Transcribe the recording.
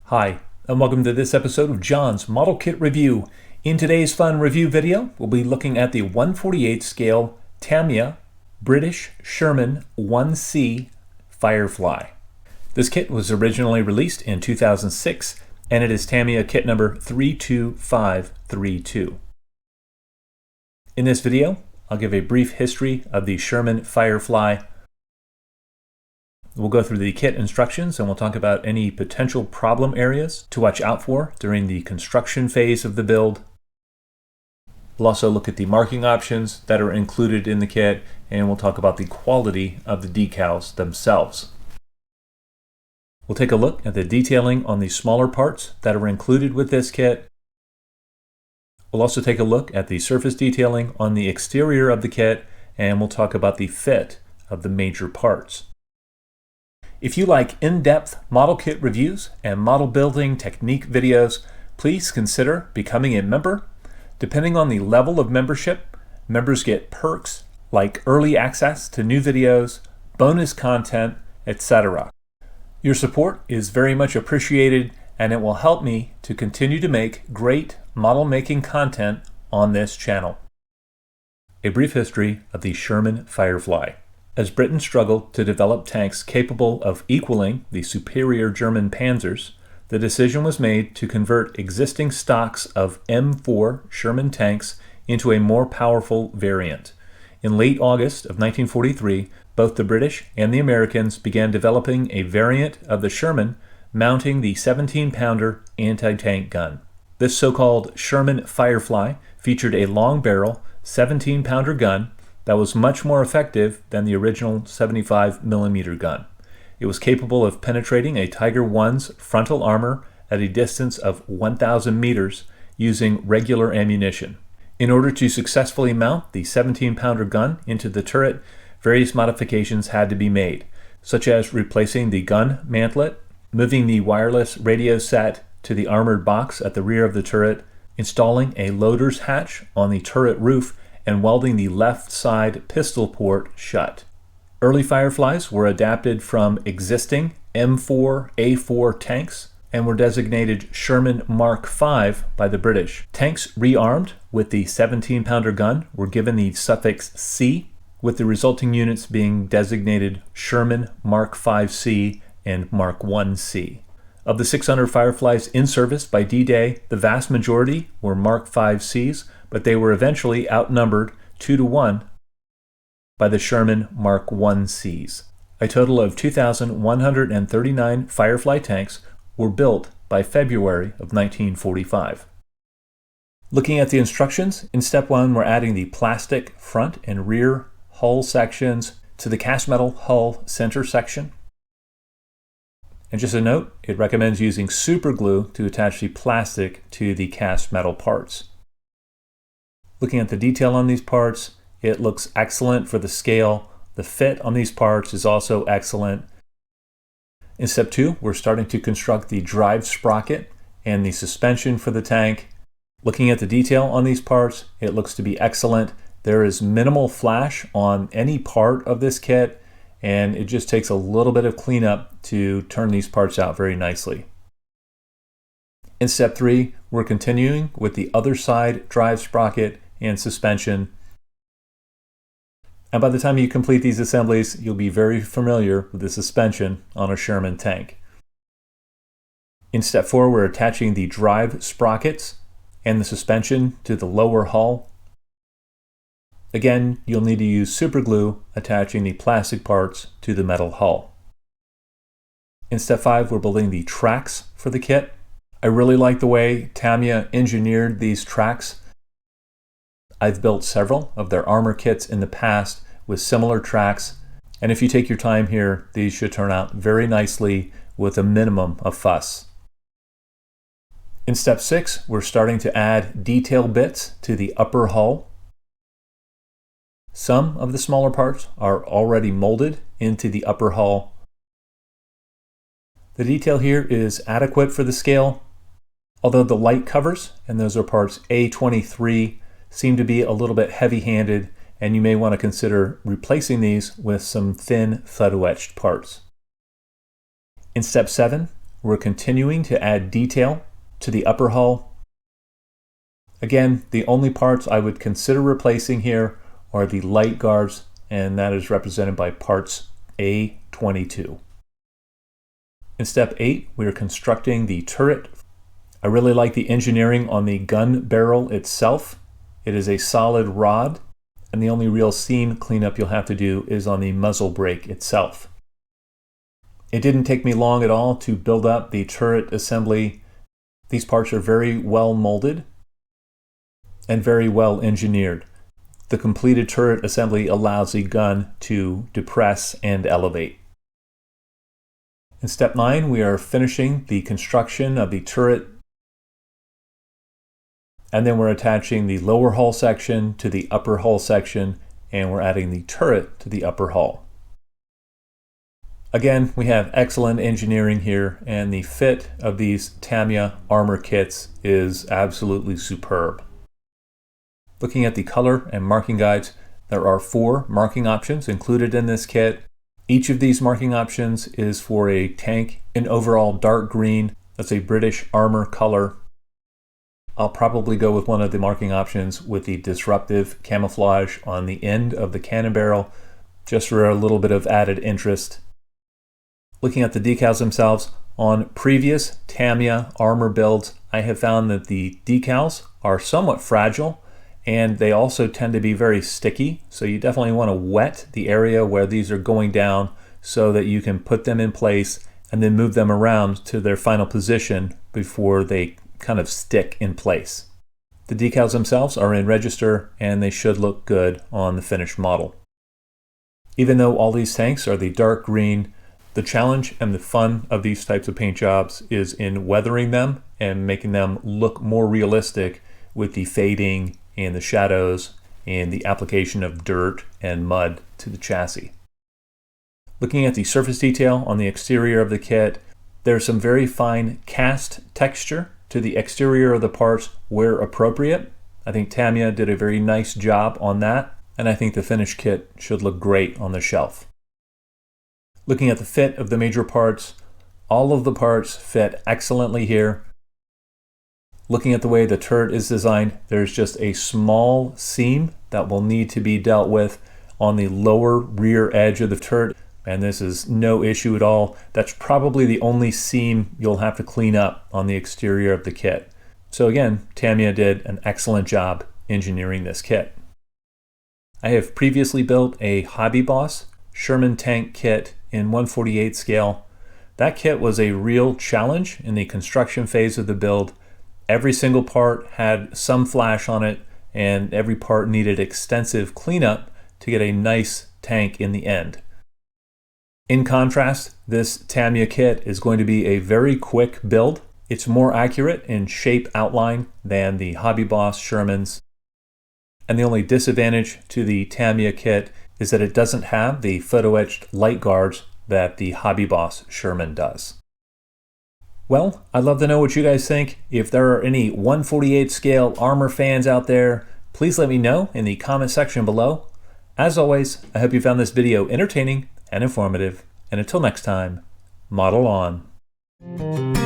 Hi, and welcome to this episode of John's Model Kit Review. In today's fun review video, we'll be looking at the 1/48 scale Tamiya British Sherman 1C Firefly. This kit was originally released in 2006, and it is Tamiya kit number 32532. In this video, I'll give a brief history of the Sherman Firefly. We'll go through the kit instructions and we'll talk about any potential problem areas to watch out for during the construction phase of the build. We'll also look at the marking options that are included in the kit, and we'll talk about the quality of the decals themselves. We'll take a look at the detailing on the smaller parts that are included with this kit. We'll also take a look at the surface detailing on the exterior of the kit, and we'll talk about the fit of the major parts. If you like in-depth model kit reviews and model building technique videos, please consider becoming a member. Depending on the level of membership, members get perks like early access to new videos, bonus content, etc. Your support is very much appreciated, and it will help me to continue to make great model making content on this channel. A brief history of the Sherman Firefly. As Britain struggled to develop tanks capable of equaling the superior German Panzers, the decision was made to convert existing stocks of M4 Sherman tanks into a more powerful variant. In late August of 1943, both the British and the Americans began developing a variant of the Sherman mounting the 17-pounder anti-tank gun. This so-called Sherman Firefly featured a long-barrel 17-pounder gun that was much more effective than the original 75mm gun. It was capable of penetrating a Tiger I's frontal armor at a distance of 1,000 meters using regular ammunition. In order to successfully mount the 17-pounder gun into the turret, various modifications had to be made, such as replacing the gun mantlet, moving the wireless radio set to the armored box at the rear of the turret, installing a loader's hatch on the turret roof, and welding the left side pistol port shut. Early Fireflies were adapted from existing M4A4 tanks and were designated Sherman Mark V by the British. Tanks rearmed with the 17-pounder gun were given the suffix C, with the resulting units being designated Sherman Mark V-C and Mark I-C. Of the 600 Fireflies in service by D-Day, the vast majority were Mark V-Cs, but they were eventually outnumbered 2-to-1 by the Sherman Mark I-Cs. A total of 2,139 Firefly tanks were built by February of 1945. Looking at the instructions, in step 1 we're adding the plastic front and rear hull sections to the cast metal hull center section. And just a note, it recommends using super glue to attach the plastic to the cast metal parts. Looking at the detail on these parts, it looks excellent for the scale. The fit on these parts is also excellent. In step 2, we're starting to construct the drive sprocket and the suspension for the tank. Looking at the detail on these parts, it looks to be excellent. There is minimal flash on any part of this kit, and it just takes a little bit of cleanup to turn these parts out very nicely. In step 3, we're continuing with the other side drive sprocket and suspension. And by the time you complete these assemblies, you'll be very familiar with the suspension on a Sherman tank. In step 4, we're attaching the drive sprockets and the suspension to the lower hull. Again, you'll need to use super glue attaching the plastic parts to the metal hull. In step 5, we're building the tracks for the kit. I really like the way Tamiya engineered these tracks. I've built several of their armor kits in the past with similar tracks, and if you take your time here, these should turn out very nicely with a minimum of fuss. In step 6, we're starting to add detail bits to the upper hull. Some of the smaller parts are already molded into the upper hull. The detail here is adequate for the scale, although the light covers, and those are parts A23, seem to be a little bit heavy-handed and you may want to consider replacing these with some thin photo-etched parts. In step 7, we're continuing to add detail to the upper hull. Again, the only parts I would consider replacing here are the light guards, and that is represented by parts A22. In step 8, we are constructing the turret. I really like the engineering on the gun barrel itself. It is a solid rod, and the only real seam cleanup you'll have to do is on the muzzle brake itself. It didn't take me long at all to build up the turret assembly. These parts are very well molded and very well engineered. The completed turret assembly allows the gun to depress and elevate. In step 9, we are finishing the construction of the turret, and then we're attaching the lower hull section to the upper hull section, and we're adding the turret to the upper hull. Again, we have excellent engineering here, and the fit of these Tamiya armor kits is absolutely superb. Looking at the color and marking guides, there are 4 marking options included in this kit. Each of these marking options is for a tank in overall dark green. That's a British armor color. I'll probably go with one of the marking options with the disruptive camouflage on the end of the cannon barrel, just for a little bit of added interest. Looking at the decals themselves, on previous Tamiya armor builds, I have found that the decals are somewhat fragile, and they also tend to be very sticky, so you definitely want to wet the area where these are going down so that you can put them in place and then move them around to their final position before they kind of stick in place. The decals themselves are in register, and they should look good on the finished model. Even though all these tanks are the dark green, the challenge and the fun of these types of paint jobs is in weathering them and making them look more realistic with the fading and the shadows and the application of dirt and mud to the chassis. Looking at the surface detail on the exterior of the kit, there's some very fine cast texture to the exterior of the parts where appropriate. I think Tamiya did a very nice job on that, and I think the finished kit should look great on the shelf. Looking at the fit of the major parts, all of the parts fit excellently here. Looking at the way the turret is designed, there's just a small seam that will need to be dealt with on the lower rear edge of the turret, and this is no issue at all. That's probably the only seam you'll have to clean up on the exterior of the kit. So again, Tamiya did an excellent job engineering this kit. I have previously built a HobbyBoss Sherman tank kit in 1/48 scale. That kit was a real challenge in the construction phase of the build. Every single part had some flash on it, and every part needed extensive cleanup to get a nice tank in the end. In contrast, this Tamiya kit is going to be a very quick build. It's more accurate in shape outline than the HobbyBoss Shermans. And the only disadvantage to the Tamiya kit is that it doesn't have the photo-etched light guards that the HobbyBoss Sherman does. Well, I'd love to know what you guys think. If there are any 1/48 scale armor fans out there, please let me know in the comment section below. As always, I hope you found this video entertaining and informative, and until next time, model on.